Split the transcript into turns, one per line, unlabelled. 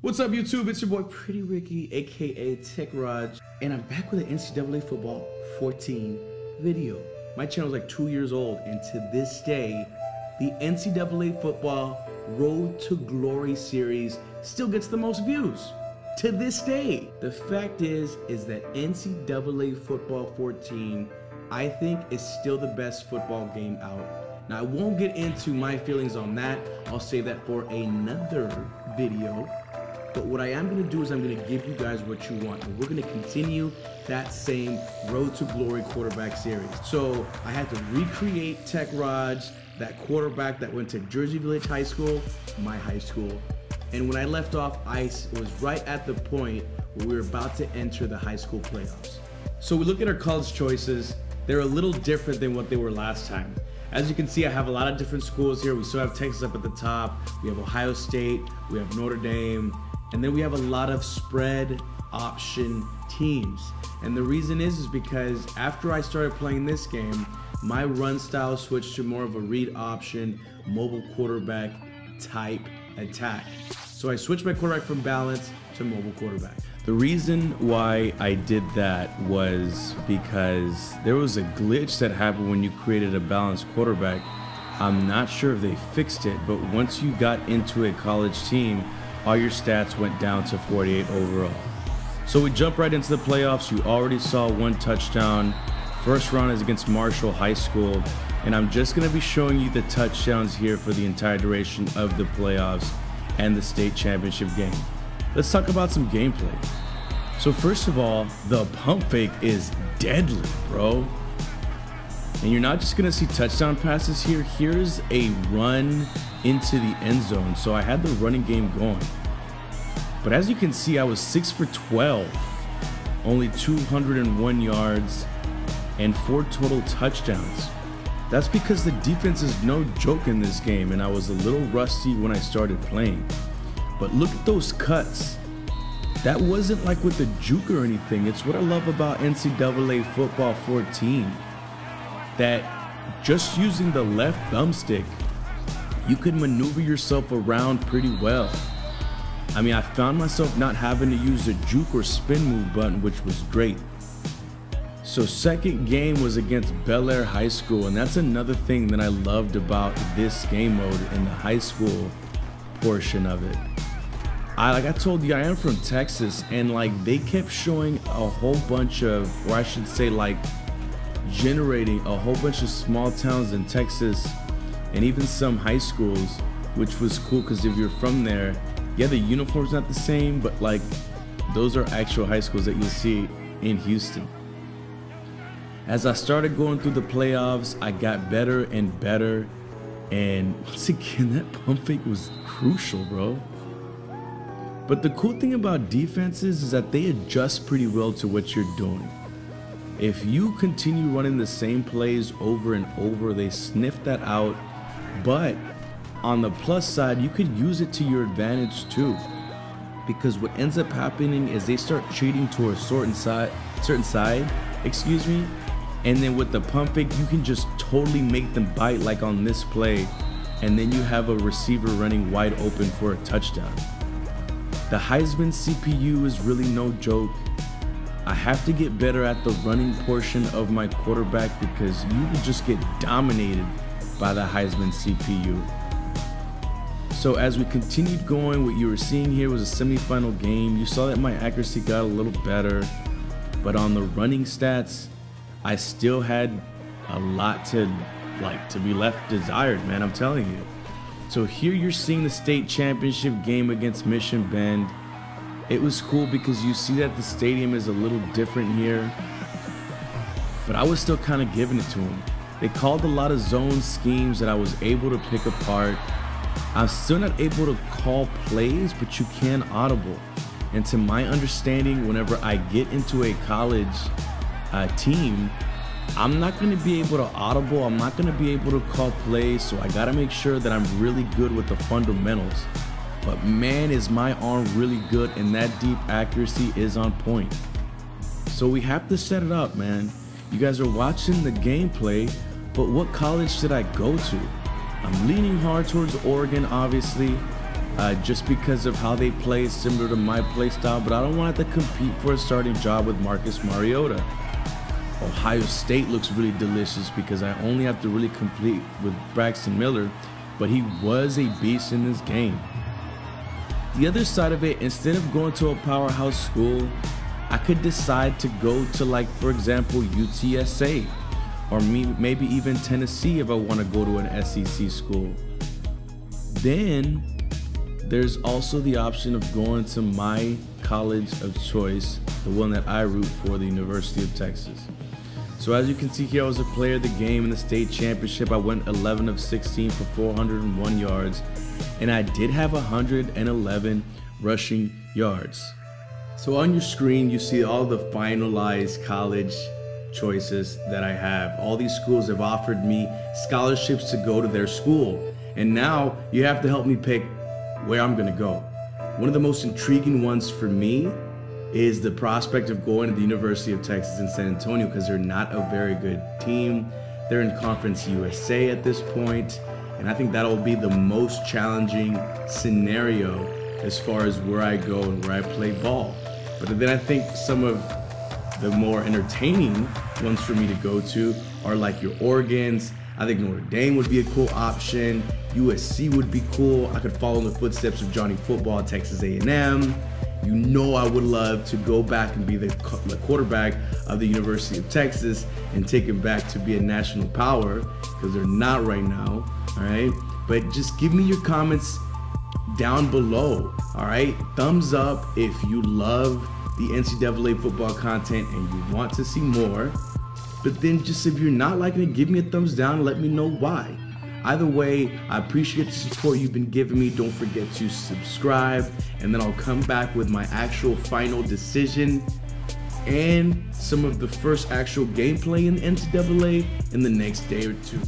What's up, YouTube? It's your boy Pretty Ricky, aka TeKRaJ, and I'm back with an NCAA Football 14 video. My channel is like 2 years old, and to this day, the NCAA Football Road to Glory series still gets the most views. To this day. The fact is that NCAA Football 14, I think, is still the best football game out. Now, I won't get into my feelings on that. I'll save that for another video. But what I am going to do is I'm going to give you guys what you want. And we're going to continue that same Road to Glory quarterback series. So I had to recreate TeKRaJ, that quarterback that went to Jersey Village High School, my high school. And when I left off, I was right at the point where we were about to enter the high school playoffs. So we look at our college choices. They're a little different than what they were last time. As you can see, I have a lot of different schools here. We still have Texas up at the top. We have Ohio State. We have Notre Dame. And then we have a lot of spread option teams. And the reason is because after I started playing this game, my run style switched to more of a read option, mobile quarterback type attack. So I switched my quarterback from balance to mobile quarterback. The reason why I did that was because there was a glitch that happened when you created a balanced quarterback. I'm not sure if they fixed it, but once you got into a college team, all your stats went down to 48 overall. So we jump right into the playoffs. You already saw one touchdown. First round is against Marshall High School. And I'm just going to be showing you the touchdowns here for the entire duration of the playoffs and the state championship game. Let's talk about some gameplay. So first of all, the pump fake is deadly, bro. And you're not just going to see touchdown passes here. Here's a run into the end zone. So I had the running game going. But as you can see, I was 6 for 12, only 201 yards and 4 total touchdowns. That's because the defense is no joke in this game, and I was a little rusty when I started playing. But look at those cuts. That wasn't like with the juke or anything. It's what I love about NCAA Football 14. That just using the left thumbstick, you can maneuver yourself around pretty well. I mean, I found myself not having to use the juke or spin move button, which was great. So second game was against Bel Air High School, and that's another thing that I loved about this game mode in the high school portion of it. Like I told you, I am from Texas, and like they kept showing a whole bunch of, or I should say like generating a whole bunch of small towns in Texas and even some high schools, which was cool because if you're from there, yeah, the uniform's not the same, but like those are actual high schools that you'll see in Houston. As I started going through the playoffs, I got better and better, and once again, that pump fake was crucial, bro. But the cool thing about defenses is that they adjust pretty well to what you're doing. If you continue running the same plays over and over, they sniff that out. But on the plus side, you could use it to your advantage too. Because what ends up happening is they start cheating to a certain side, and then with the pump fake, you can just totally make them bite like on this play. And then you have a receiver running wide open for a touchdown. The Heisman CPU is really no joke. I have to get better at the running portion of my quarterback because you will just get dominated by the Heisman CPU. So as we continued going, what you were seeing here was a semifinal game. You saw that my accuracy got a little better, but on the running stats, I still had a lot to be left desired, man, I'm telling you. So here you're seeing the state championship game against Mission Bend. It was cool because you see that the stadium is a little different here, but I was still kind of giving it to them. They called a lot of zone schemes that I was able to pick apart. I'm still not able to call plays, but you can audible. And to my understanding, whenever I get into a college team, I'm not going to be able to audible. I'm not going to be able to call plays, so I got to make sure that I'm really good with the fundamentals. But man, is my arm really good, and that deep accuracy is on point. So we have to set it up, man. You guys are watching the gameplay, but what college should I go to? I'm leaning hard towards Oregon, obviously, just because of how they play is similar to my play style, but I don't want to compete for a starting job with Marcus Mariota. Ohio State looks really delicious because I only have to really compete with Braxton Miller, but he was a beast in this game. The other side of it, instead of going to a powerhouse school, I could decide to go to, like, for example, UTSA, or maybe even Tennessee if I want to go to an SEC school. Then there's also the option of going to my college of choice, the one that I root for, the University of Texas. So as you can see here, I was a player of the game in the state championship. I went 11 of 16 for 401 yards, and I did have 111 rushing yards. So on your screen, you see all the finalized college choices that I have. All these schools have offered me scholarships to go to their school, and now you have to help me pick where I'm gonna go. One of the most intriguing ones for me is the prospect of going to the University of Texas in San Antonio, because they're not a very good team. They're in Conference USA at this point, and I think that'll be the most challenging scenario as far as where I go and where I play ball. But then I think some of the more entertaining ones for me to go to are like your Oregons. I think Notre Dame would be a cool option. USC would be cool. I could follow in the footsteps of Johnny Football at Texas A&M. You know, I would love to go back and be the quarterback of the University of Texas and take it back to be a national power, because they're not right now, all right? But just give me your comments down below, all right? Thumbs up if you love the NCAA football content and you want to see more. But then just if you're not liking it, give me a thumbs down and let me know why. Either way, I appreciate the support you've been giving me. Don't forget to subscribe, and then I'll come back with my actual final decision and some of the first actual gameplay in the NCAA in the next day or two.